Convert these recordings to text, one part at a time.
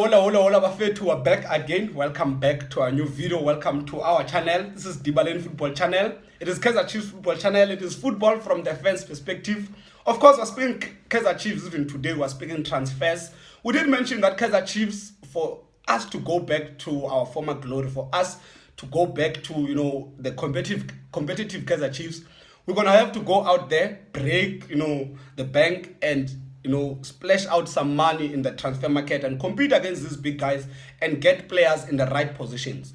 Hola, Bafethu, we're back again. Welcome back to our new video. Welcome to our channel. This is Dibalen Football Channel. It is Kaizer Chiefs Football Channel. It is football from the fans' perspective. Of course, we're speaking Kaizer Chiefs. Even today, we're speaking transfers. We did mention that Kaizer Chiefs, for us to go back to our former glory, for us to go back to the competitive Kaizer Chiefs, we're gonna have to go out there, break the bank, and splash out some money in the transfer market and compete against these big guys and get players in the right positions.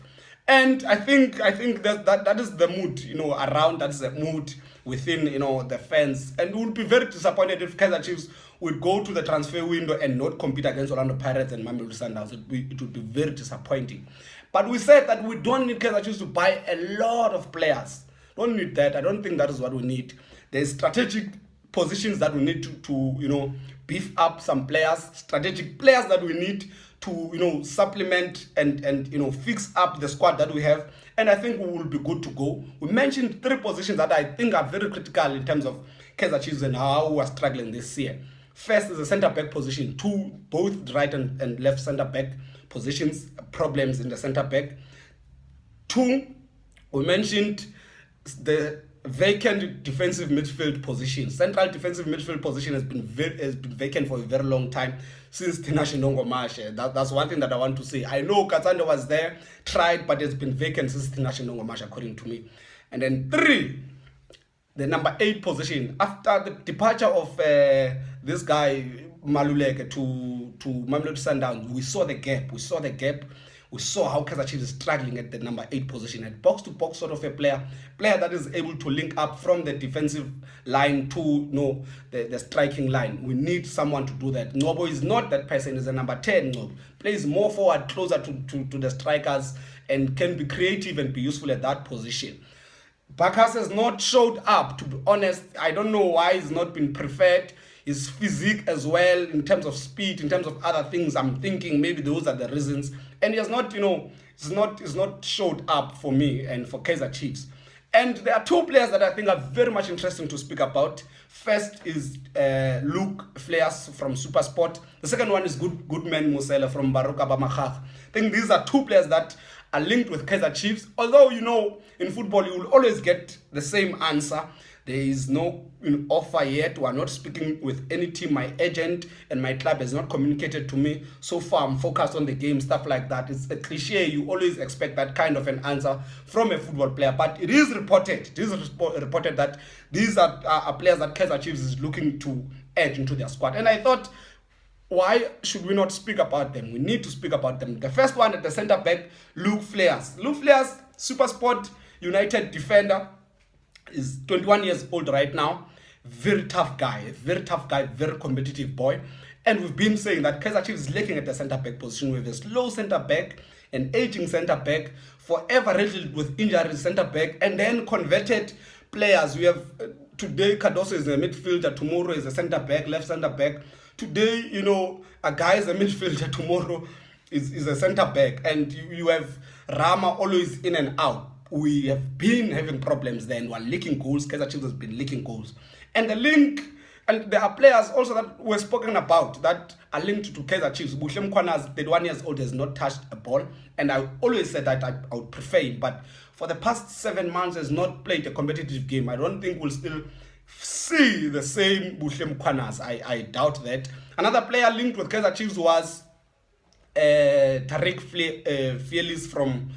And I think that is the mood, around. That is the mood within, the fans. And we would be very disappointed if Kaizer Chiefs would go to the transfer window and not compete against Orlando Pirates and Mamelodi Sundowns. It would be very disappointing. But we said that we don't need Kaizer Chiefs to buy a lot of players. Don't need that. I don't think that is what we need. There's strategic positions that we need to beef up some players, strategic players that we need to supplement and fix up the squad that we have, and I think we will be good to go. We mentioned 3 positions that I think are very critical in terms of Kaizer Chiefs and how we are struggling this year. First is the centre back position. Both right and left centre back positions, problems in the centre back. 2, we mentioned the vacant defensive midfield position. Central defensive midfield position has been vacant for a very long time, since Tinashe Nongomashe. That's one thing that I want to say. I know Katsando was there, tried, but it's been vacant since Tinashe Nongomashe, according to me. And then 3, the number 8 position. After the departure of this guy Maluleke to Mamelodi Sundowns, we saw the gap. We saw how Kaizer Chiefs is struggling at the number 8 position, at box-to-box sort of a player that is able to link up from the defensive line to the striking line. We need someone to do that. Nobo is not that person. He's a number 10. Nobo plays more forward, closer to the strikers, and can be creative and be useful at that position. Bakas has not showed up, to be honest. I don't know why he's not been preferred. His physique as well, in terms of speed, in terms of other things, I'm thinking maybe those are the reasons. And he has not, it's not showed up for me and for Kaizer Chiefs. And there are 2 players that I think are very much interesting to speak about. First is Fleurs from SuperSport. The second one is Goodman Mosele from Baroka Bamakhath. I think these are 2 players that are linked with Kaizer Chiefs. Although, in football, you will always get the same answer. There is no offer yet. We are not speaking with any team. My agent and my club has not communicated to me. So far, I'm focused on the game, stuff like that. It's a cliche. You always expect that kind of an answer from a football player. But it is reported. Reported that these are players that Kaizer Chiefs is looking to add into their squad. And I thought, why should we not speak about them? We need to speak about them. The first one at the centre back, Fleurs. Fleurs, SuperSport United defender, is 21 years old right now. Very tough guy, very competitive boy. And we've been saying that Kaizer Chiefs is lacking at the centre back position. We have a slow centre back, an aging centre back, forever riddled with injuries centre back, and then converted players. We have today Cardoso is a midfielder, tomorrow is a centre back, left centre back. Today, a guy is a midfielder, tomorrow is a centre back, and you have Rama always in and out. We have been having problems there, and we're leaking goals. Kaizer Chiefs has been leaking goals. And there are players also that we're spoken about that are linked to Kaizer Chiefs. Bushem Kwanas, 31 years old, has not touched a ball. And I always said that I would prefer him. But for the past 7 months, has not played a competitive game. I don't think we'll still see the same Bushem Kwanas. I doubt that. Another player linked with Kaizer Chiefs was Tariq Fleurs from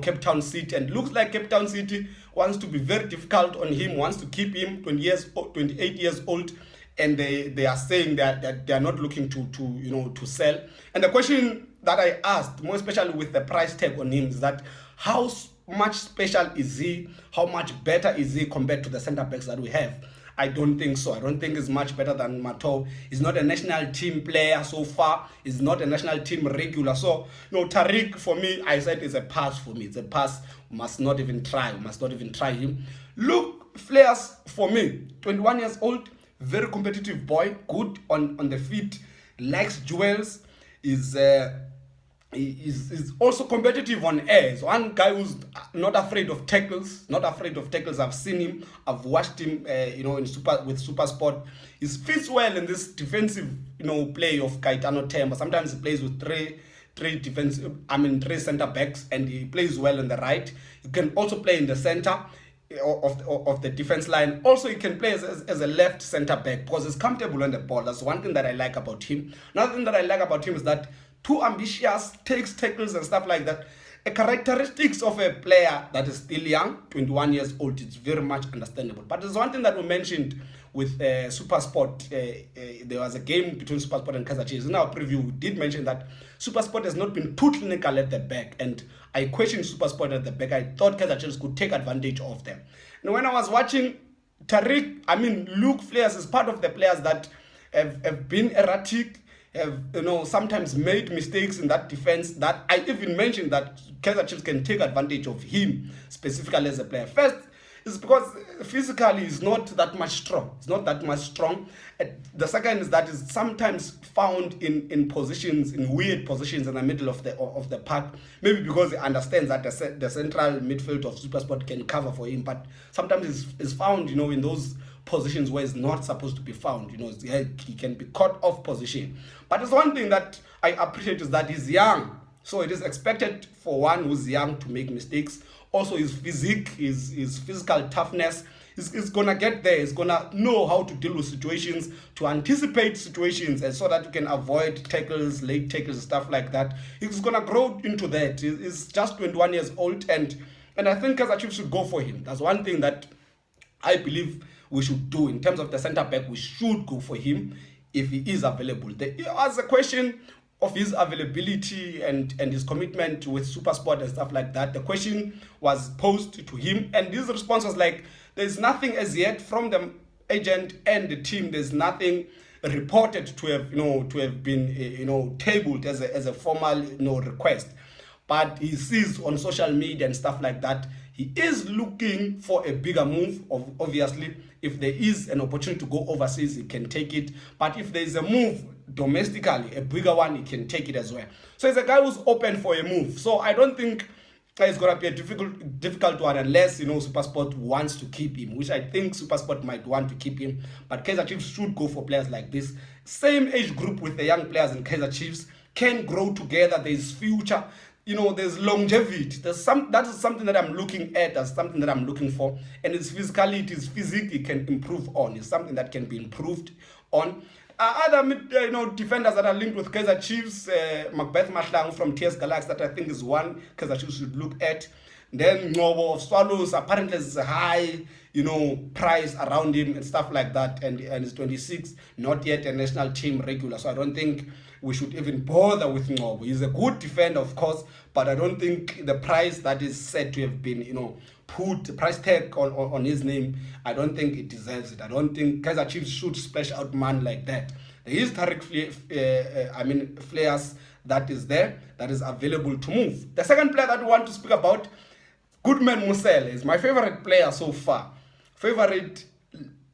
Cape Town City, and looks like Cape Town City wants to be very difficult on him, wants to keep him 28 years old, and they are saying that they are not looking to sell. And the question that I asked, more especially with the price tag on him, is that how much special is he? How much better is he compared to the centre backs that we have? I don't think so. I don't think he's much better than Mato. He's not a national team player so far. He's not a national team regular. So, Tariq, for me, I said it's a pass for me. It's a pass. We must not even try. Him. Look, Fleurs, for me, 21 years old, very competitive boy, good on the feet, likes jewels, is is also competitive on air. He's one guy who's not afraid of tackles. Not afraid of tackles. I've seen him. I've watched him. With Super Sport. He fits well in this defensive, play of Kaitano Temba. Sometimes he plays with three center backs, and he plays well on the right. He can also play in the center of the defense line. Also, he can play as a left center back because he's comfortable on the ball. That's one thing that I like about him. Another thing that I like about him is that too ambitious, takes tackles and stuff like that. A characteristics of a player that is still young, 21 years old, it's very much understandable. But there's one thing that we mentioned with Super Sport. There was a game between Super Sport and Kaizer Chiefs. In our preview, we did mention that Super Sport has not been too clinical at the back, and I questioned Super Sport at the back. I thought Kaizer Chiefs could take advantage of them. And when I was watching Luke Fleurs is part of the players that have been erratic, have sometimes made mistakes in that defense, that I even mentioned that Kaizer Chiefs can take advantage of him specifically as a player. First is because physically he's not that much strong. It's not that much strong. The second is that is sometimes found in positions, in weird positions in the middle of the park. Maybe because he understands that the central midfield of Super Sport can cover for him, but sometimes he's found in those positions where he's not supposed to be found. He can be caught off position. But there's one thing that I appreciate is that he's young. So it is expected for one who's young to make mistakes. Also, his physique, his physical toughness, is going to get there. He's going to know how to deal with situations, to anticipate situations, and so that you can avoid tackles, late tackles, and stuff like that. He's going to grow into that. He's just 21 years old, and I think Kaizer Chiefs should go for him. That's one thing that I believe we should do. In terms of the center back, we should go for him if he is available. As a question of his availability and his commitment with Super Sport and stuff like that, the question was posed to him, and his response was like, there's nothing as yet from the agent and the team. There's nothing reported to have been tabled as a formal request. But he sees on social media and stuff like that, he is looking for a bigger move. Obviously, if there is an opportunity to go overseas, he can take it. But if there is a move domestically, a bigger one, he can take it as well. So he's a guy who's open for a move. So I don't think it's going to be a difficult one unless Super Sport wants to keep him, which I think Super Sport might want to keep him. But Kaizer Chiefs should go for players like this. Same age group with the young players in Kaizer Chiefs can grow together. There's future. There's longevity. That is something that I'm looking at, as something that I'm looking for. And his physicality, his physique, it can improve on. It's something that can be improved on. Other defenders that are linked with Kaizer Chiefs, Macbeth Mashlang from TS Galaxy, that I think is one Kaizer Chiefs should look at. Then Ngobo of Swallows, apparently there's a high, price around him and stuff like that. And he's 26, not yet a national team regular. So I don't think we should even bother with Ngobo. He's a good defender, of course, but I don't think the price that is said to have been, put the price tag on his name, I don't think it deserves it. I don't think Kaizer Chiefs should splash out man like that. There is Tariq Fleurs that is there, that is available to move. The second player that we want to speak about, Goodman Mosele, is my favorite player so far. Favorite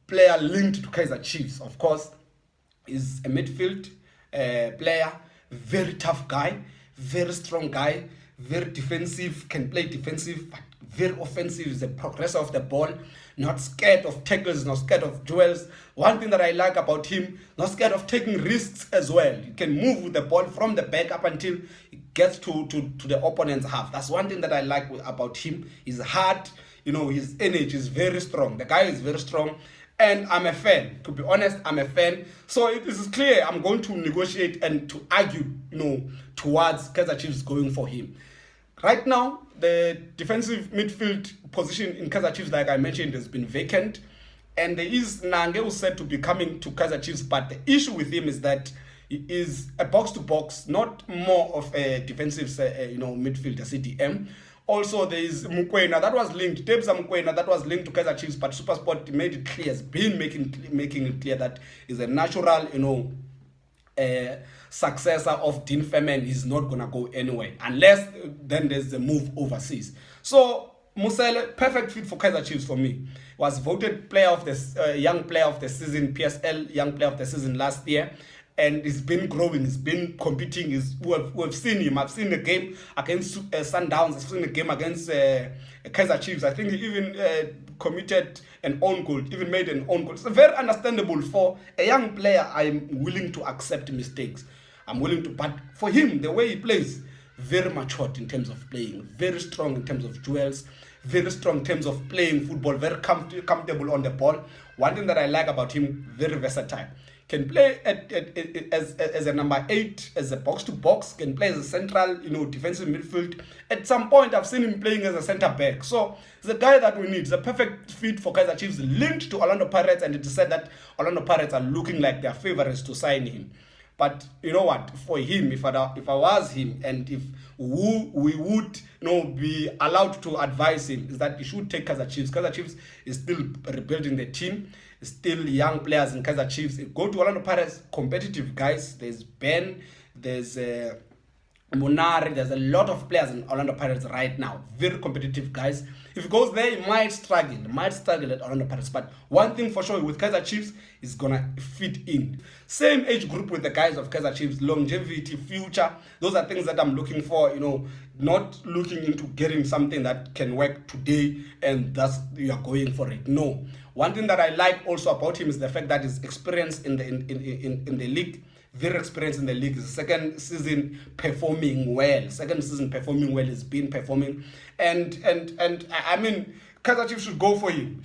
player linked to Kaizer Chiefs, of course, is a midfield player, very tough guy, very strong guy, very defensive, can play defensive, but very offensive, is a progressor of the ball, not scared of tackles, not scared of duels. One thing that I like about him, not scared of taking risks as well. He can move with the ball from the back up until it gets to the opponent's half. That's one thing that I like about him. His heart, his energy is very strong. The guy is very strong. And I'm a fan. To be honest, I'm a fan. So it is clear I'm going to negotiate and to argue, towards Kaizer Chiefs going for him. Right now, the defensive midfield position in Kaizer Chiefs, like I mentioned, has been vacant. And there is Nange who's said to be coming to Kaizer Chiefs. But the issue with him is that he is a box-to-box, not more of a defensive, midfielder, CDM. Also, there is Mukwena that was linked, Debza Mukwena that was linked to Kaizer Chiefs, but Super Sport made it clear, has been making it clear that is a natural, successor of Dean Furman. He's not gonna go anywhere unless then there's a move overseas. So Mosele, perfect fit for Kaizer Chiefs for me. Was voted player of the young player of the season, PSL young player of the season last year. and he's been growing, he's been competing. We've seen him. I've seen the game against Sundowns. I've seen the game against Kaizer Chiefs. I think he even committed an own goal, even made an own goal. It's very understandable for a young player. I'm willing to accept mistakes. I'm willing to, but for him, the way he plays, very matured in terms of playing, very strong in terms of duels, very strong in terms of playing football, very comfortable on the ball. One thing that I like about him, very versatile. Can play as a number 8, as a box-to-box, can play as a central, defensive midfield. At some point, I've seen him playing as a centre-back. So, he's a guy that we need. He's a perfect fit for Kaizer Chiefs, linked to Orlando Pirates, and it is said that Orlando Pirates are looking like their favourites to sign him. But you know what? For him, if I was him, and if we would be allowed to advise him, is that he should take Kaizer Chiefs. Kaizer Chiefs is still rebuilding the team. Still young players in Kaizer Chiefs. Go to Orlando Pirates, competitive guys. There's Ben, there's Munari, there's a lot of players in Orlando Pirates right now. Very competitive guys. If he goes there, he might struggle. At Orlando Pirates. But one thing for sure with Kaizer Chiefs is gonna fit in. Same age group with the guys of Kaizer Chiefs. Longevity, future. Those are things that I'm looking for. Not looking into getting something that can work today and thus you are going for it. No. One thing that I like also about him is the fact that his experience in the league. Very experienced in the league. His second season performing well. He's been performing. And I mean, Kaizer Chiefs should go for him.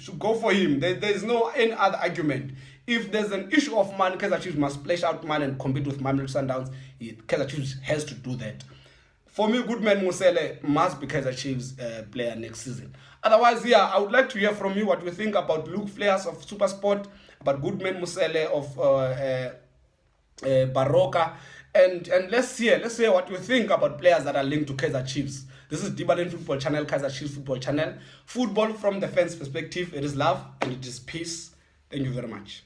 There's no any other argument. If there's an issue of money, Kaizer Chiefs must splash out money and compete with Mamelodi Sundowns. Kaizer Chiefs has to do that. For me, Goodman Mosele must be Kaizer Chiefs player next season. Otherwise, I would like to hear from you what you think about Luke Fleurs of SuperSport, about Goodman Mosele of Baroka, and let's hear what you think about players that are linked to Kaizer Chiefs. This is Dibalen Football Channel, Kaizer Chiefs Football Channel. Football from the fans' perspective. It is love and it is peace. Thank you very much.